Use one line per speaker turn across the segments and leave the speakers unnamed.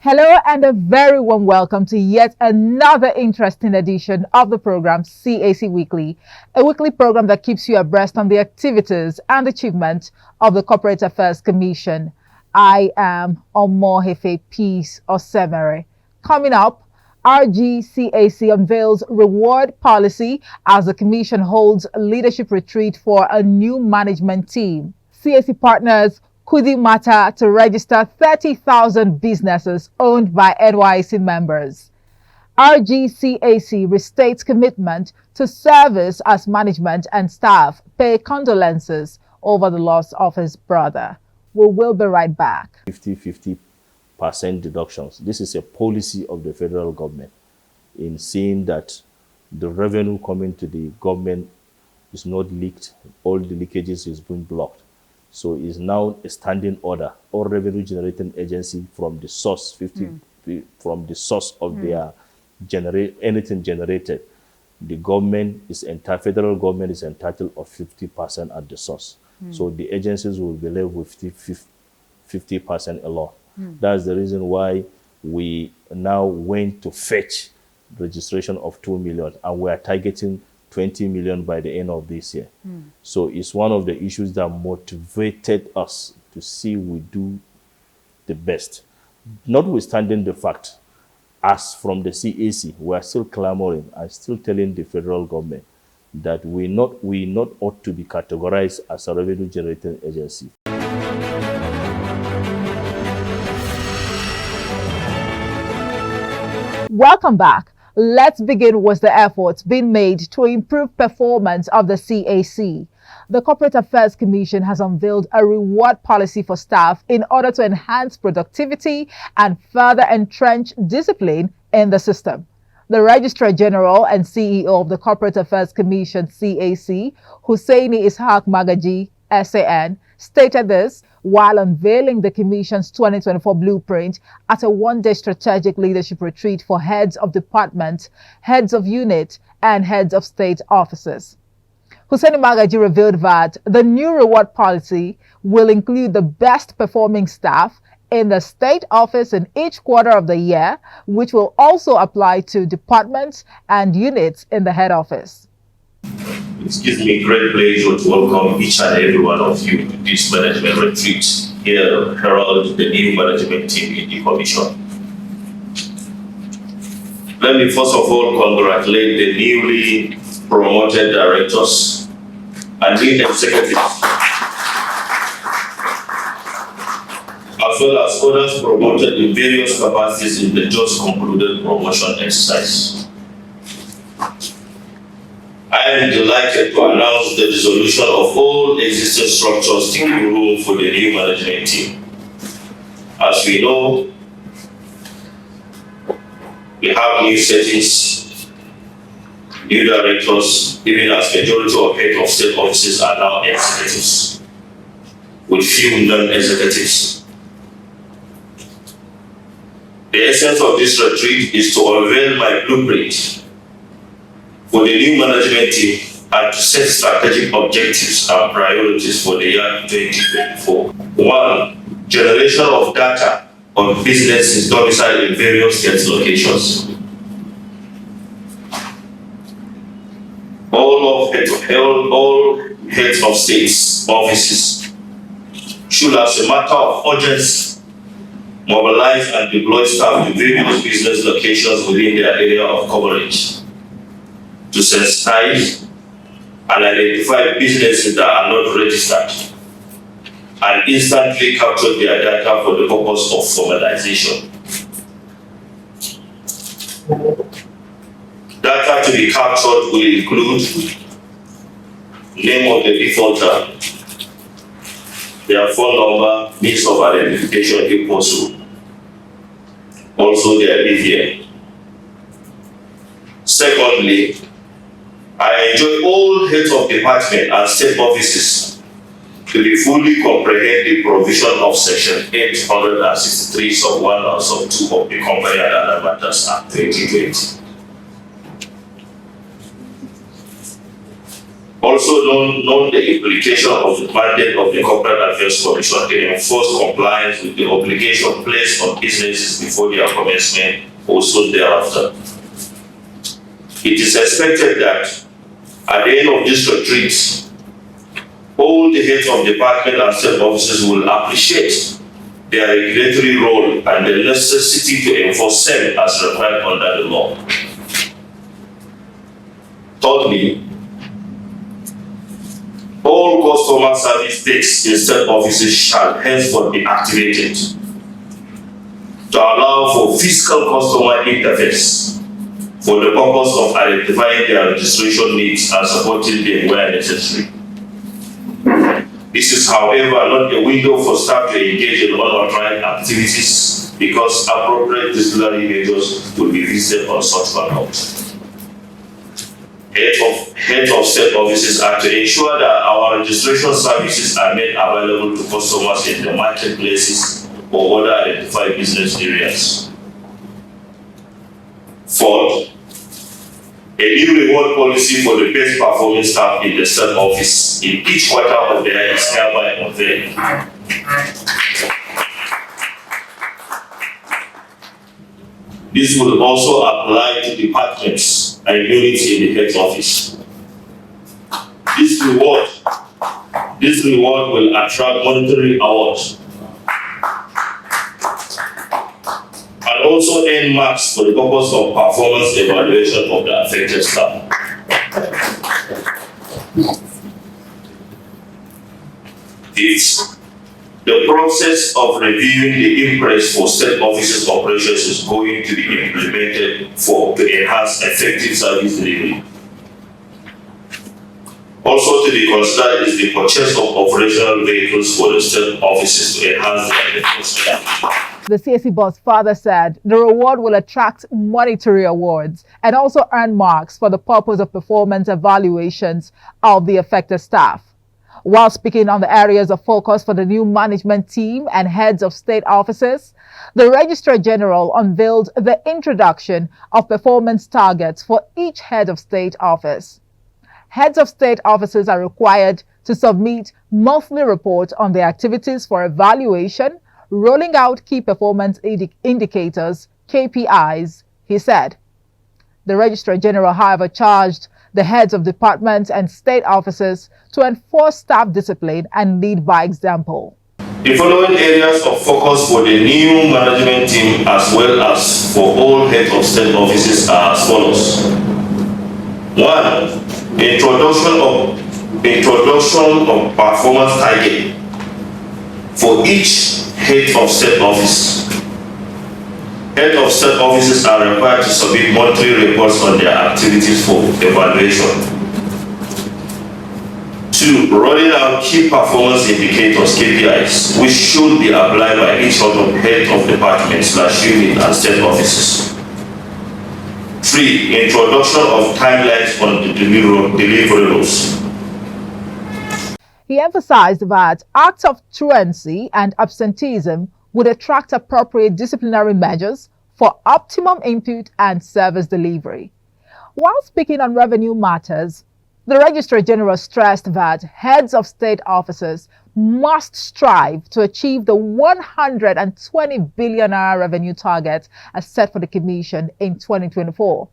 Hello and a very warm welcome to yet another interesting edition of the program CAC Weekly, a weekly program that keeps you abreast on the activities and achievements of the Corporate Affairs Commission. I am Omohefe Peace Osemere. Coming up, RGCAC unveils reward policy as the Commission holds a leadership retreat for a new management team. CAC partners Kudi Mata to register 30,000 businesses owned by NYC members. RGCAC restates commitment to service as management and staff pay condolences over the loss of his brother. We will be right back.
50% deductions. This is a policy of the federal government in seeing that the revenue coming to the government is not leaked, all the leakages is being blocked. So it's now a standing order. All revenue generating agency from the source, from the source of their anything generated, the government is federal government is entitled of 50% at the source. So the agencies will be left with 50% alone. That's the reason why we now went to fetch registration of 2 million, and we are targeting 20 million by the end of this year. So it's one of the issues that motivated us to see we do the best. Notwithstanding the fact, as from the CAC, we are still clamoring and still telling the federal government that we not ought to be categorized as a revenue generating agency.
Welcome back. Let's begin with the efforts being made to improve performance of the CAC. The Corporate Affairs Commission has unveiled a reward policy for staff in order to enhance productivity and further entrench discipline in the system. The Registrar General and CEO of the Corporate Affairs Commission CAC, Hussaini Ishaq Magaji, SAN, stated this while unveiling the Commission's 2024 blueprint at a one-day strategic leadership retreat for heads of department, heads of unit, and heads of state offices. Hussaini Magaji revealed that the new reward policy will include the best performing staff in the state office in each quarter of the year, which will also apply to departments and units in the head office.
It gives me great pleasure to welcome each and every one of you to this management retreat here, herald the new management team in the Commission. Let me first of all congratulate the newly promoted directors and lead executives, as well as others promoted in various capacities in the just concluded promotion exercise. I am delighted to announce the dissolution of all existing structures to give room for the new management team. As we know, we have new settings, new directors, even as majority of head of state offices are now executives, with few non-executives. The essence of this retreat is to unveil my blueprint for the new management team and to set strategic objectives and priorities for the year 2024. 1. Generation of data on businesses domiciled in various state locations. All heads of states offices should, as a matter of urgency, mobilize and deploy staff to various business locations within their area of coverage to sensitize and identify businesses that are not registered and instantly capture their data for the purpose of formalization. Data to be captured will include name of the defaulter, their phone number, means of identification if possible, also their BVN. Secondly, I enjoy all heads of department and state offices to be fully comprehend the provision of Section 863 sub 1 and sub 2 of the Company and Other Matters Act 2020. Also known the implication of the mandate of the Corporate Affairs Commission to enforce compliance with the obligation placed on businesses before their commencement or soon thereafter. It is expected that at the end of this retreat, all the heads of department and state offices will appreciate their regulatory role and the necessity to enforce them as required under the law. Thirdly, all customer service desks in state offices shall henceforth be activated to allow for physical customer interface for the purpose of identifying their registration needs and supporting them where necessary. This is, however, not a window for staff to engage in unauthorized activities because appropriate disciplinary measures will be visited on such conduct. Heads of state offices are to ensure that our registration services are made available to customers in the marketplaces or other identified business areas. Fourth, a new reward policy for the best performing staff in the state office in each quarter of the year is hereby unveiled. This will also apply to departments and units in the head office. This reward will attract monetary awards and also earn marks for the purpose of performance evaluation of the affected staff. Fifth, the process of reviewing the impress for state offices operations is going to be implemented to enhance effective service delivery. Also to be considered is the purchase of operational vehicles for the state offices to enhance their enforcement.
The CAC boss further said the reward will attract monetary awards and also earn marks for the purpose of performance evaluations of the affected staff. While speaking on the areas of focus for the new management team and heads of state offices, the Registrar General unveiled the introduction of performance targets for each head of state office. Heads of state offices are required to submit monthly reports on their activities for evaluation, rolling out key performance indicators, KPIs, he said. The Registrar General, however, charged the heads of departments and state offices to enforce staff discipline and lead by example.
The following areas of focus for the new management team as well as for all heads of state offices are as follows. 1. Introduction of performance target for each head of state office. Head of state offices are required to submit monthly reports on their activities for evaluation. 2. Rolling out key performance indicators, KPIs, which should be applied by each head of department/unit and state offices. 3. Introduction of timelines on the deliverables.
He emphasized that acts of truancy and absenteeism would attract appropriate disciplinary measures for optimum input and service delivery. While speaking on revenue matters, the Registrar General stressed that heads of state offices must strive to achieve the 120 billion naira revenue target as set for the Commission in 2024.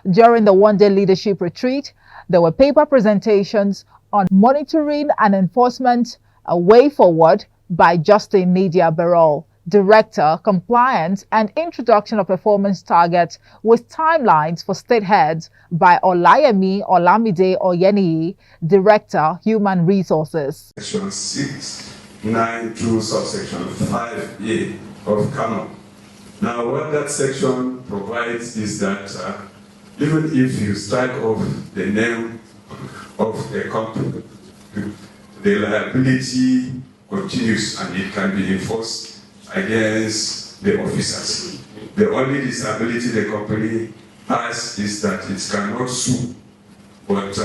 During the one-day leadership retreat, there were paper presentations on monitoring and enforcement, a way forward by Justin Nidia Barol, Director, Compliance and Introduction of Performance Targets with timelines for state heads by Olayemi Olamide Oyeniyi, Director, Human Resources.
Section 6(9) through subsection 5A of Canon. Now, what that section provides is that even if you strike off the name of a company, the liability continues and it can be enforced against the officers. The only disability the company has is that it cannot sue, but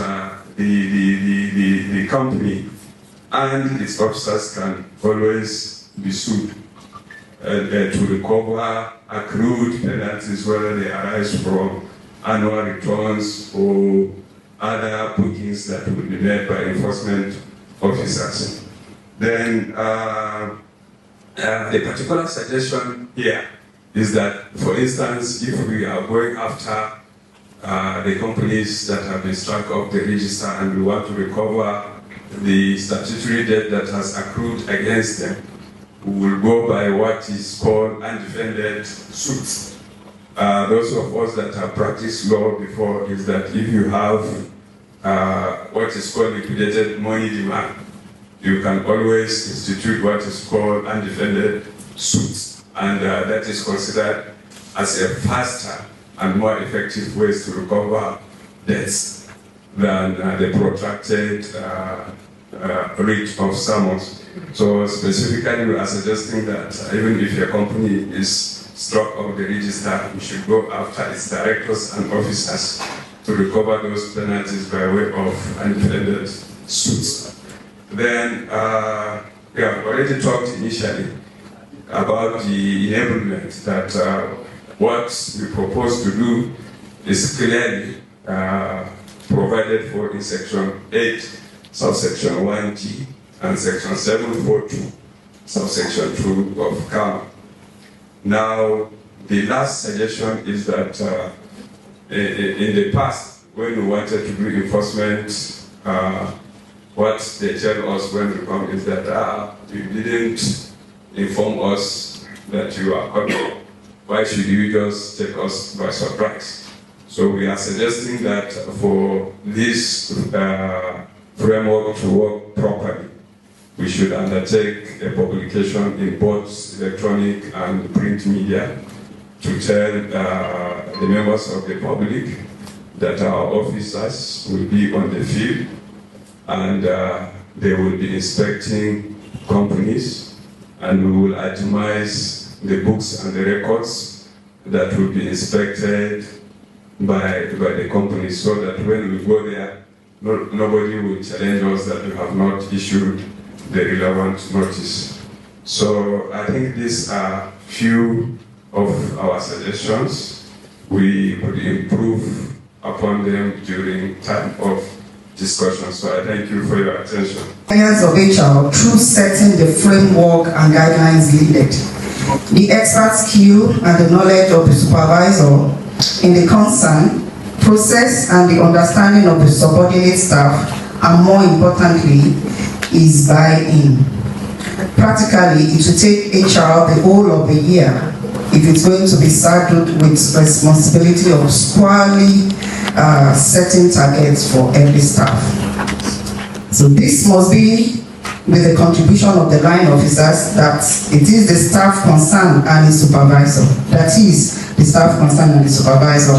the company and its officers can always be sued to recover accrued penalties, whether they arise from annual returns or other bookings that will be made by enforcement officers. Then the particular suggestion here is that, for instance, if we are going after the companies that have been struck off the register and we want to recover the statutory debt that has accrued against them, we will go by what is called undefended suits. Those of us that have practiced law before is that if you have what is called liquidated money demand, you can always institute what is called undefended suits, and that is considered as a faster and more effective ways to recover debts than the protracted writ of summons. So specifically, we are suggesting that even if your company is struck off the register, we should go after its directors and officers to recover those penalties by way of undefended suits. Then we have already talked initially about the enablement that what we propose to do is clearly provided for in Section 8, subsection 1G, and Section 742, subsection 2 of CAM. Now, the last suggestion is that in the past, when we wanted to do enforcement, what they tell us when we come is that you didn't inform us that you are coming. Why should you just take us by surprise? So we are suggesting that for this framework to work properly, we should undertake a publication in both electronic and print media to tell the members of the public that our officers will be on the field and they will be inspecting companies, and we will itemize the books and the records that will be inspected by the companies, so that when we go there, nobody will challenge us that we have not issued the relevant notice. So I think these are few of our suggestions. We could improve upon them during time of discussion. So I thank you for your attention.
Areas of HR through setting the framework and guidelines needed. The expert skill and the knowledge of the supervisor in the concern, process and the understanding of the subordinate staff, and more importantly, is buy-in. Practically, it will take HR the whole of a year if it's going to be saddled with responsibility of squarely setting targets for every staff. So this must be with the contribution of the line officers, that it is the staff concerned and the supervisor. That is the staff concerned and the supervisor.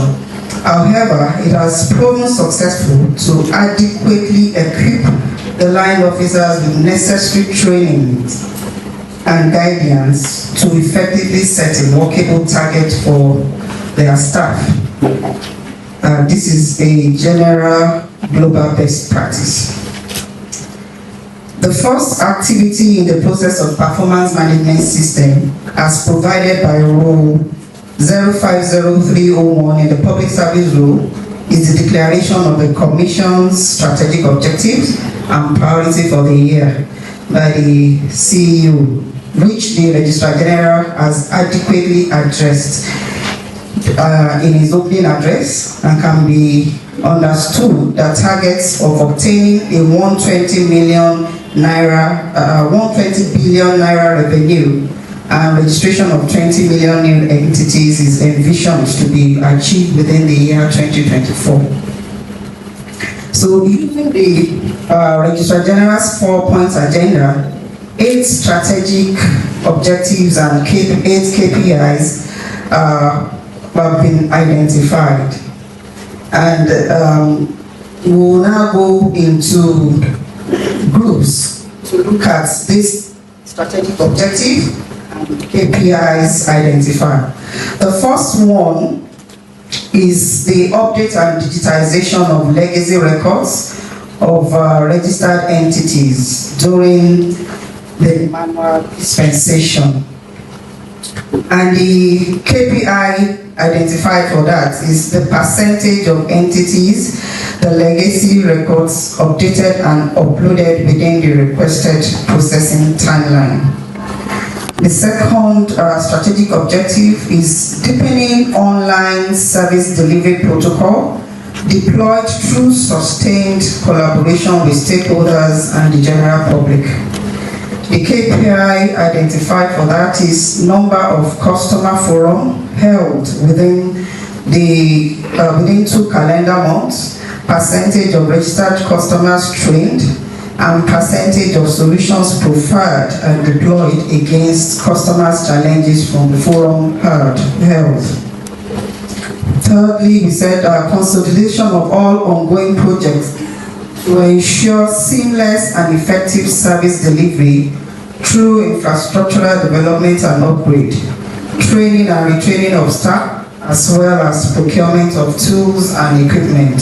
However, it has proven successful to adequately equip the line officers with necessary training and guidance to effectively set a workable target for their staff. This is a general global best practice. The first activity in the process of performance management system, as provided by Rule 050301 in the Public Service Rule, is the declaration of the Commission's strategic objectives and priority for the year by the CEO, which the Registrar General has adequately addressed in his opening address, and can be understood that targets of obtaining a 120 billion naira revenue and registration of 20 million new entities is envisioned to be achieved within the year 2024. So using the Registrar General's 4-point agenda, 8 strategic objectives and 8 KPIs have been identified. And we will now go into groups to look at this strategic objective and KPIs identified. The first one is the update and digitization of legacy records of registered entities during the manual dispensation. And the KPI identified for that is the percentage of entities, the legacy records updated and uploaded within the requested processing timeline. The second strategic objective is deepening online service delivery protocol deployed through sustained collaboration with stakeholders and the general public. The KPI identified for that is number of customer forum held within 2 calendar months, percentage of registered customers trained, and percentage of solutions profiled and deployed against customers' challenges from the forum held. Thirdly, we said consolidation of all ongoing projects to ensure seamless and effective service delivery through infrastructural development and upgrade, training and retraining of staff, as well as procurement of tools and equipment.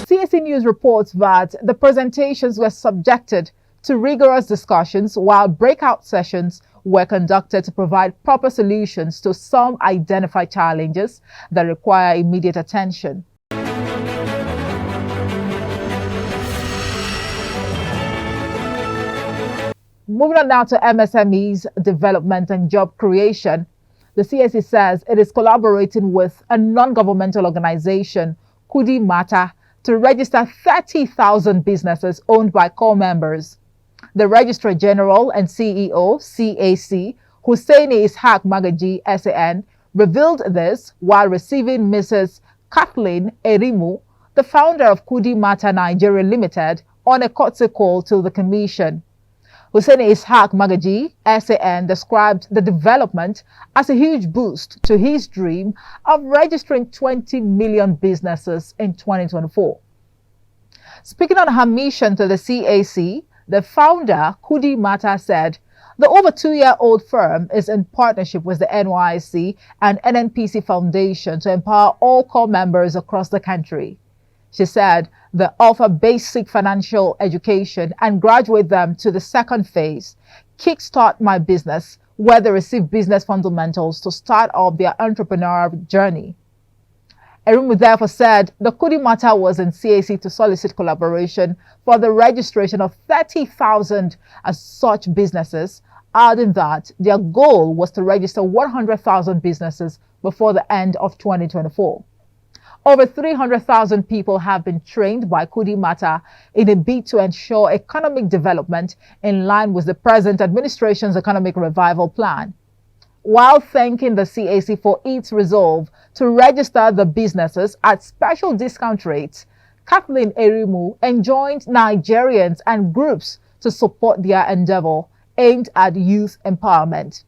CAC News reports that the presentations were subjected to rigorous discussions, while breakout sessions were conducted to provide proper solutions to some identified challenges that require immediate attention. Moving on now to MSMEs, development and job creation. The CAC says it is collaborating with a non-governmental organization, Kudi Mata, to register 30,000 businesses owned by core members. The Registrar General and CEO, CAC, Hussaini Ishaq Magaji, SAN, revealed this while receiving Mrs. Kathleen Erimu, the founder of Kudi Mata Nigeria Limited, on a courtesy call to the Commission. Hussaini Ishaq Magaji, SAN, described the development as a huge boost to his dream of registering 20 million businesses in 2024. Speaking on her mission to the CAC, the founder, Kudi Mata, said the over 2-year-old firm is in partnership with the NYSC and NNPC Foundation to empower all core members across the country. She said they offer basic financial education and graduate them to the second phase, Kickstart My Business, where they receive business fundamentals to start off their entrepreneurial journey. Erimu therefore said the Kudi Mata was in CAC to solicit collaboration for the registration of 30,000 as such businesses, adding that their goal was to register 100,000 businesses before the end of 2024. Over 300,000 people have been trained by Kudi Mata in a bid to ensure economic development in line with the present administration's economic revival plan. While thanking the CAC for its resolve to register the businesses at special discount rates, Kathleen Erimu enjoined Nigerians and groups to support their endeavor aimed at youth empowerment.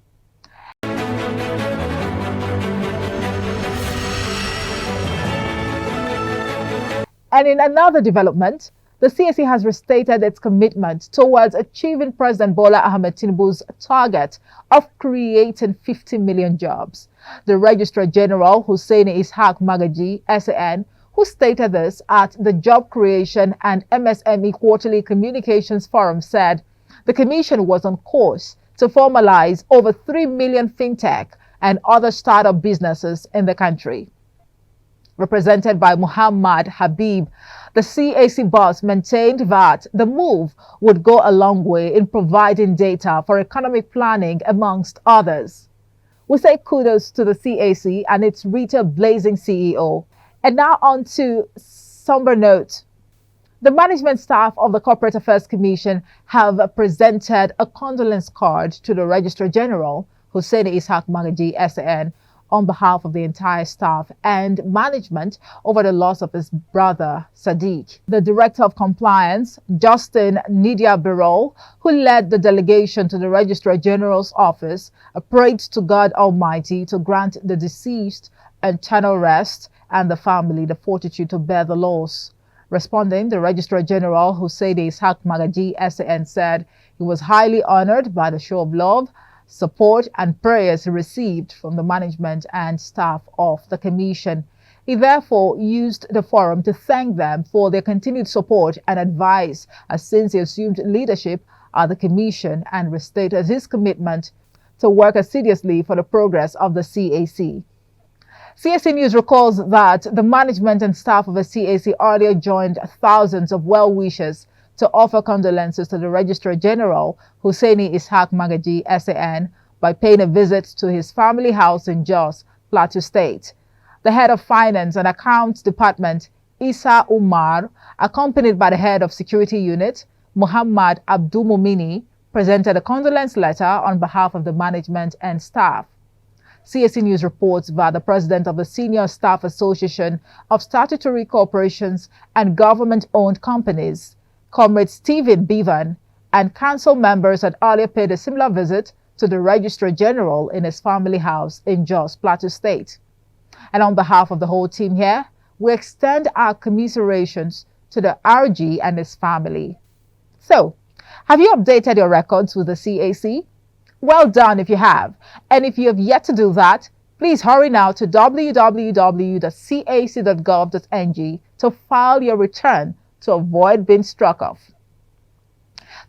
And in another development, the CAC has restated its commitment towards achieving President Bola Ahmed Tinubu's target of creating 50 million jobs. The Registrar General, Hussaini Ishaq Magaji, SAN, who stated this at the Job Creation and MSME Quarterly Communications Forum, said the Commission was on course to formalize over 3 million fintech and other startup businesses in the country. Represented by Muhammad Habib, the CAC boss maintained that the move would go a long way in providing data for economic planning, amongst others. We say kudos to the CAC and its retail blazing CEO. And now on to somber note. The management staff of the Corporate Affairs Commission have presented a condolence card to the Registrar General, Hussaini Ishaq Magaji, SAN, on behalf of the entire staff and management over the loss of his brother, Sadiq. The Director of Compliance, Justin Nidia Birol, who led the delegation to the Registrar General's office, prayed to God Almighty to grant the deceased eternal rest and the family the fortitude to bear the loss. Responding, the Registrar General, Hussaini Ishaq Magaji, SAN, said he was highly honored by the show of love, support and prayers received from the management and staff of the Commission. He therefore used the forum to thank them for their continued support and advice since he assumed leadership at the Commission, and restated his commitment to work assiduously for the progress of the CAC. CAC News recalls that the management and staff of the CAC earlier joined thousands of well-wishers to offer condolences to the Registrar General Hussaini Ishaq Magaji SAN by paying a visit to his family house in Jos, Plateau State. The head of Finance and Accounts Department, Isa Umar, accompanied by the head of Security Unit, Muhammad Abdulmumini, presented a condolence letter on behalf of the management and staff. CAC News reports that the president of the Senior Staff Association of Statutory Corporations and Government-Owned Companies, Comrade Stephen Bevan, and council members had earlier paid a similar visit to the Registrar General in his family house in Jos, Plateau State. And on behalf of the whole team here, we extend our commiserations to the RG and his family. So, have you updated your records with the CAC? Well done if you have. And if you have yet to do that, please hurry now to www.cac.gov.ng to file your return to avoid being struck off.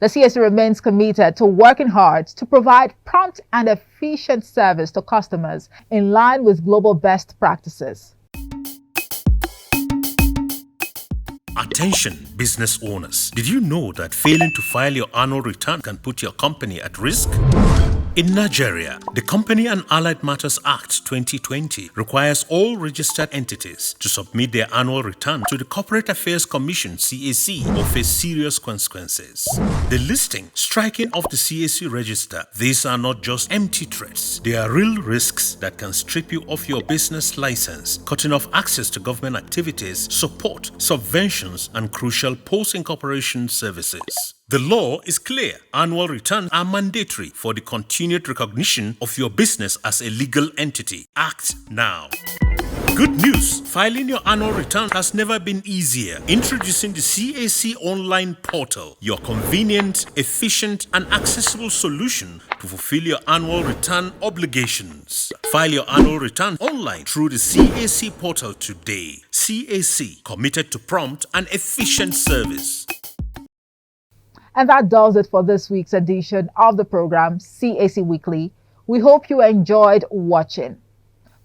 The CAC remains committed to working hard to provide prompt and efficient service to customers in line with global best practices.
Attention, business owners. Did you know that failing to file your annual return can put your company at risk? In Nigeria, the Company and Allied Matters Act 2020 requires all registered entities to submit their annual return to the Corporate Affairs Commission (CAC) or face serious consequences. The listing, striking off the CAC register, these are not just empty threats. They are real risks that can strip you of your business license, cutting off access to government activities, support, subventions, and crucial post-incorporation services. The law is clear. Annual returns are mandatory for the continued recognition of your business as a legal entity. Act now. Good news! Filing your annual return has never been easier. Introducing the CAC Online Portal, your convenient, efficient, and accessible solution to fulfill your annual return obligations. File your annual return online through the CAC Portal today. CAC, committed to prompt and efficient service.
And that does it for this week's edition of the program CAC Weekly. We hope you enjoyed watching.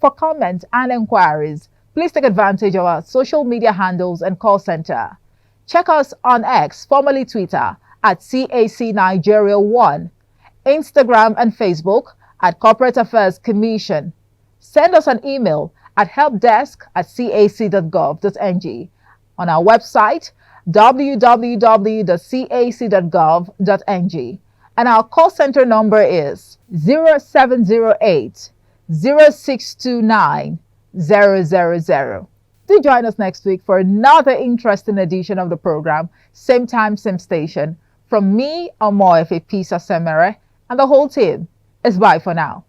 For comments and inquiries, please take advantage of our social media handles and call center. Check us on X, formerly Twitter, at CAC Nigeria 1, Instagram and Facebook at Corporate Affairs Commission. Send us an email at helpdesk@cac.gov.ng. On our website, www.cac.gov.ng, and our call center number is 0708 0629 000. Do join us next week for another interesting edition of the program, same time, same station. From me, Omoefe Pisa Semere, and the whole team, it's bye for now.